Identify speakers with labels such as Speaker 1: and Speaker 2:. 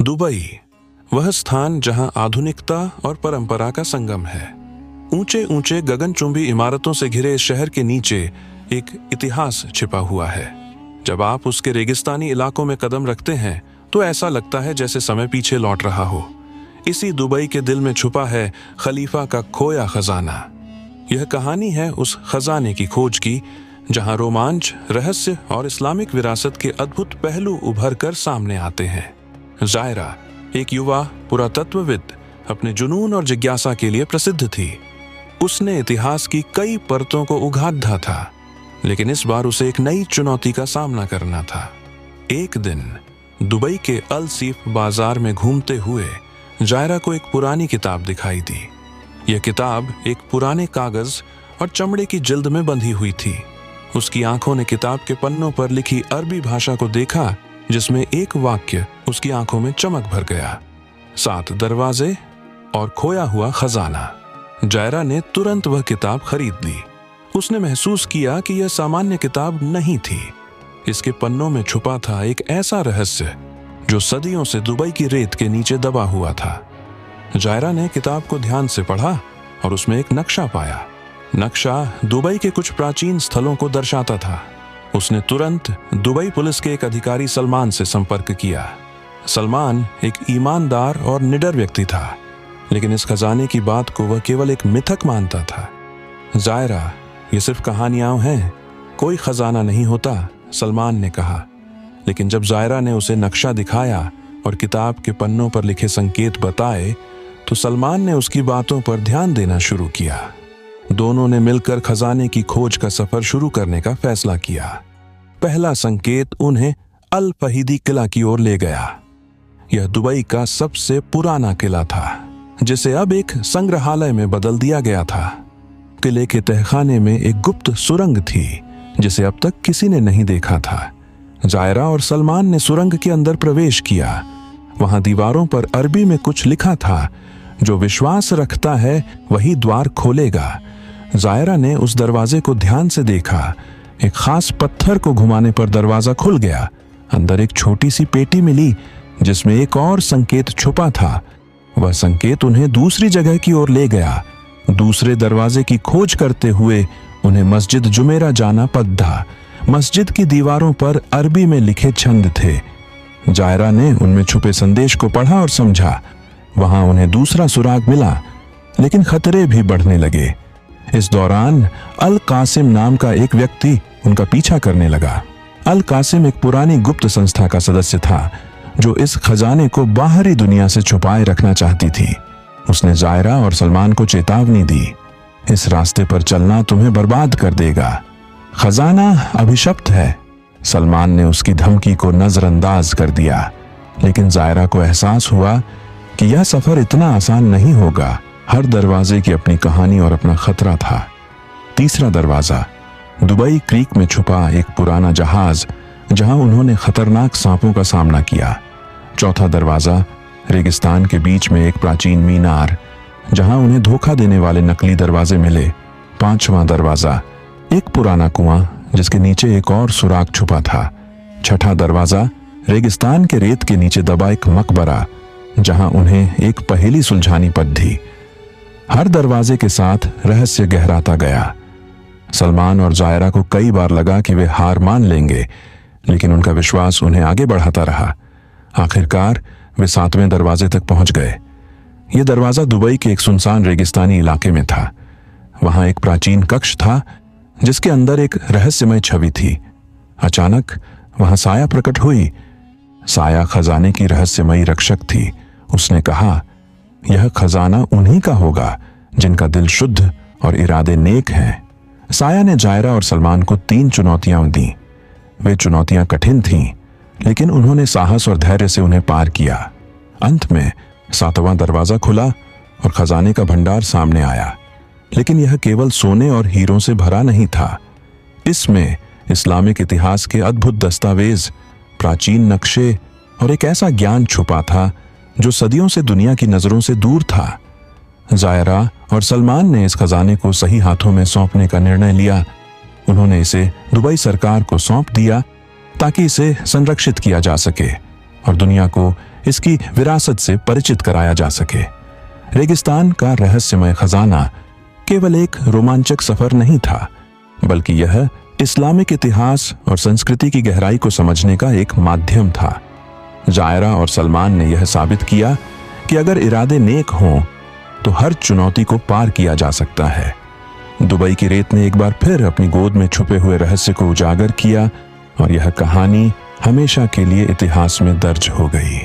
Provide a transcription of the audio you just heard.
Speaker 1: Dubai, वह स्थान जहां आधुनिकता और परंपरा का संगम है। ऊंचे ऊंचे गगनचुंबी इमारतों से घिरे इस शहर के नीचे एक इतिहास छिपा हुआ है। जब आप उसके रेगिस्तानी इलाकों में कदम रखते हैं तो ऐसा लगता है जैसे समय पीछे लौट रहा हो। इसी दुबई के दिल में छुपा है खलीफा का खोया खजाना। यह कहानी है उस खजाने की खोज की जहां रोमांच, रहस्य और इस्लामिक विरासत के अद्भुत पहलू उभर कर सामने आते हैं। जायरा, एक युवा पुरातत्वविद, अपने जुनून और जिज्ञासा के लिए प्रसिद्ध थी। उसने इतिहास की कई परतों को उघाड़ा था, लेकिन इस बार उसे एक नई चुनौती का सामना करना था। एक दिन दुबई के अल सीफ बाजार में घूमते हुए जायरा को एक पुरानी किताब दिखाई दी। यह किताब एक पुराने कागज और चमड़े की जिल्द में बंधी हुई थी। उसकी आंखों ने किताब के पन्नों पर लिखी अरबी भाषा को देखा, जिसमें एक वाक्य उसकी आंखों में चमक भर गया, 7 दरवाजे और खोया हुआ खजाना। जायरा ने तुरंत वह किताब खरीद ली। उसने महसूस किया कि यह सामान्य किताब नहीं थी। इसके पन्नों में छुपा था एक ऐसा रहस्य जो सदियों से दुबई की रेत के नीचे दबा हुआ था। जायरा ने किताब को ध्यान से पढ़ा और उसमें एक नक्शा पाया। नक्शा दुबई के कुछ प्राचीन स्थलों को दर्शाता था। उसने तुरंत दुबई पुलिस के एक अधिकारी सलमान से संपर्क किया। सलमान एक ईमानदार और निडर व्यक्ति था, लेकिन इस खजाने की बात को वह केवल एक मिथक मानता था। जायरा, ये सिर्फ कहानियां हैं, कोई खजाना नहीं होता, सलमान ने कहा। लेकिन जब जायरा ने उसे नक्शा दिखाया और किताब के पन्नों पर लिखे संकेत बताए, तो सलमान ने उसकी बातों पर ध्यान देना शुरू किया। दोनों ने मिलकर खजाने की खोज का सफर शुरू करने का फैसला किया। पहला संकेत उन्हें अल फहीदी किला की ओर ले गया। यह दुबई का सबसे पुराना किला था, जिसे अब एक संग्रहालय में बदल दिया गया था। किले के तहखाने में एक गुप्त सुरंग थी, जिसे अब तक किसी ने नहीं देखा था। जायरा और सलमान ने सुरंग के अंदर प्रवेश किया। वहां दीवारों पर अरबी में कुछ लिखा था, जो विश्वास रखता है वही द्वार खोलेगा। जायरा ने उस दरवाजे को ध्यान से देखा। एक खास पत्थर को घुमाने पर दरवाजा खुल गया। अंदर एक छोटी सी पेटी मिली, जिसमें एक और संकेत छुपा था। वह संकेत उन्हें दूसरी जगह की ओर ले गया। दूसरे दरवाजे की खोज करते हुए उन्हें मस्जिद जुमेरा जाना पड़ा। मस्जिद की दीवारों पर अरबी में लिखे छंद थे। जायरा ने उनमें छुपे संदेश को पढ़ा और समझा। वहां उन्हें दूसरा सुराग मिला, लेकिन खतरे भी बढ़ने लगे। इस दौरान अल कासिम नाम का एक व्यक्ति उनका पीछा करने लगा। अल कासिम एक पुरानी गुप्त संस्था का सदस्य था, जो इस खजाने को बाहरी दुनिया से छुपाए रखना चाहती थी। उसने जायरा और सलमान को चेतावनी दी, इस रास्ते पर चलना तुम्हें बर्बाद कर देगा। खजाना अभिशप्त है। सलमान ने उसकी धमकी को नजरअंदाज कर दिया, लेकिन जायरा को एहसास हुआ कि यह सफर इतना आसान नहीं होगा। हर दरवाजे की अपनी कहानी और अपना खतरा था। तीसरा दरवाजा, दुबई क्रीक में छुपा एक पुराना जहाज, जहां उन्होंने खतरनाक सांपों का सामना किया। चौथा दरवाजा, रेगिस्तान के बीच में एक प्राचीन मीनार, जहां उन्हें धोखा देने वाले नकली दरवाजे मिले। पांचवां दरवाजा, एक पुराना कुआं जिसके नीचे एक और सुराग छुपा था। छठा दरवाजा, रेगिस्तान के रेत के नीचे दबा एक मकबरा, जहां उन्हें एक पहेली सुलझानी पड़ी। हर दरवाजे के साथ रहस्य गहराता गया। सलमान और जायरा को कई बार लगा कि वे हार मान लेंगे, लेकिन उनका विश्वास उन्हें आगे बढ़ाता रहा। आखिरकार वे 7वें दरवाजे तक पहुंच गए। यह दरवाजा दुबई के एक सुनसान रेगिस्तानी इलाके में था। वहां एक प्राचीन कक्ष था, जिसके अंदर एक रहस्यमय छवि थी। अचानक वहां साया प्रकट हुई। साया खजाने की रहस्यमयी रक्षक थी। उसने कहा, यह खजाना उन्हीं का होगा जिनका दिल शुद्ध और इरादे नेक हैं। साया ने जायरा और सलमान को 3 चुनौतियां दी। वे चुनौतियां कठिन थीं, लेकिन उन्होंने साहस और धैर्य से उन्हें पार किया। अंत में 7वां दरवाजा खुला और खजाने का भंडार सामने आया। लेकिन यह केवल सोने और हीरों से भरा नहीं था। इसमें इस्लामिक इतिहास के अद्भुत दस्तावेज, प्राचीन नक्शे और एक ऐसा ज्ञान छुपा था जो सदियों से दुनिया की नजरों से दूर था। जायरा और सलमान ने इस खजाने को सही हाथों में सौंपने का निर्णय लिया। उन्होंने इसे दुबई सरकार को सौंप दिया ताकि इसे संरक्षित किया जा सके और दुनिया को इसकी विरासत से परिचित कराया जा सके। रेगिस्तान का रहस्यमय खजाना केवल एक रोमांचक सफर नहीं था, बल्कि यह इस्लामिक इतिहास और संस्कृति की गहराई को समझने का एक माध्यम था। जायरा और सलमान ने यह साबित किया कि अगर इरादे नेक हों तो हर चुनौती को पार किया जा सकता है। दुबई की रेत ने एक बार फिर अपनी गोद में छुपे हुए रहस्य को उजागर किया और यह कहानी हमेशा के लिए इतिहास में दर्ज हो गई।